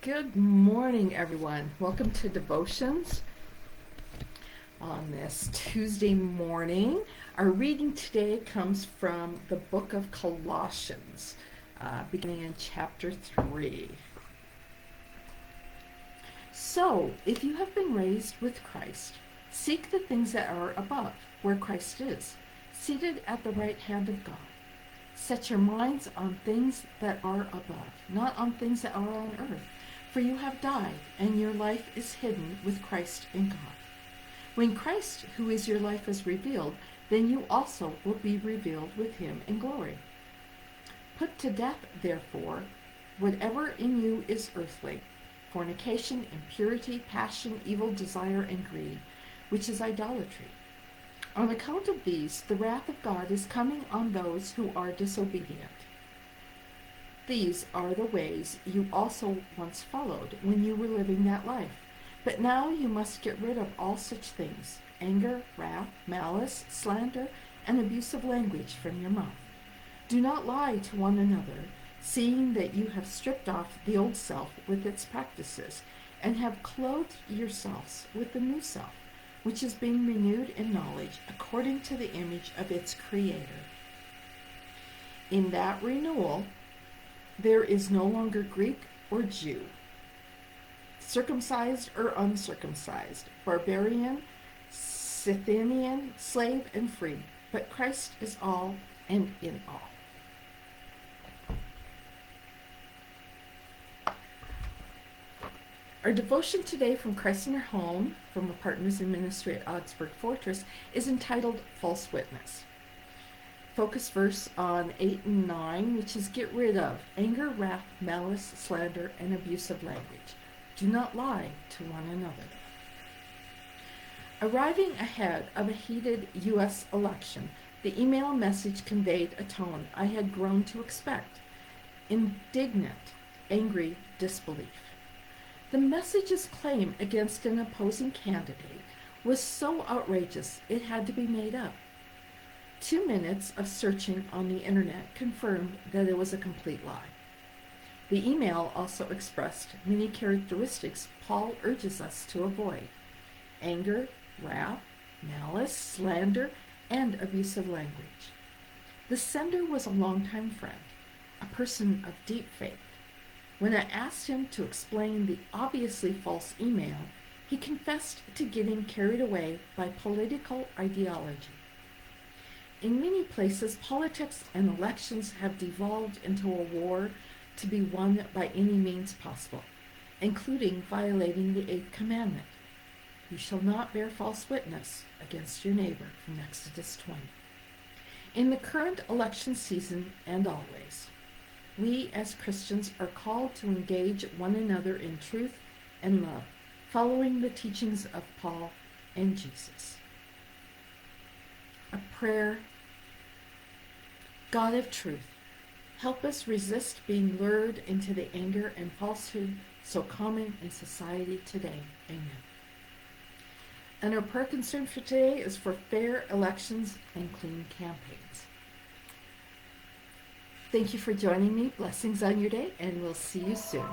Good morning, everyone. Welcome to Devotions on this Tuesday morning. Our reading today comes from the book of Colossians, beginning in chapter 3. So, if you have been raised with Christ, seek the things that are above, where Christ is, seated at the right hand of God. Set your minds on things that are above, not on things that are on earth. For you have died, and your life is hidden with Christ in God. When Christ, who is your life, is revealed, then you also will be revealed with him in glory. Put to death, therefore, whatever in you is earthly: fornication, impurity, passion, evil desire, and greed, which is idolatry. On account of these, the wrath of God is coming on those who are disobedient. These are the ways you also once followed when you were living that life. But now you must get rid of all such things: anger, wrath, malice, slander, and abusive language from your mouth. Do not lie to one another, seeing that you have stripped off the old self with its practices, and have clothed yourselves with the new self, which is being renewed in knowledge according to the image of its Creator. In that renewal, there is no longer Greek or Jew, circumcised or uncircumcised, barbarian, Scythian, slave and free, but Christ is all and in all. Our devotion today from Christ in Our Home, from our partners in ministry at Augsburg Fortress, is entitled False Witness. Focus verse on 8 and 9, which is get rid of anger, wrath, malice, slander, and abusive language. Do not lie to one another. Arriving ahead of a heated U.S. election, the email message conveyed a tone I had grown to expect: indignant, angry disbelief. The message's claim against an opposing candidate was so outrageous it had to be made up. 2 minutes of searching on the internet confirmed that it was a complete lie. The email also expressed many characteristics Paul urges us to avoid: anger, wrath, malice, slander, and abusive language. The sender was a longtime friend, a person of deep faith. When I asked him to explain the obviously false email, he confessed to getting carried away by political ideology. In many places, politics and elections have devolved into a war to be won by any means possible, including violating the 8th commandment: you shall not bear false witness against your neighbor, from Exodus 20. In the current election season and always, we as Christians are called to engage one another in truth and love, following the teachings of Paul and Jesus. A prayer. God of truth, help us resist being lured into the anger and falsehood so common in society today. Amen. And our prayer concern for today is for fair elections and clean campaigns. Thank you for joining me. Blessings on your day, and we'll see you soon.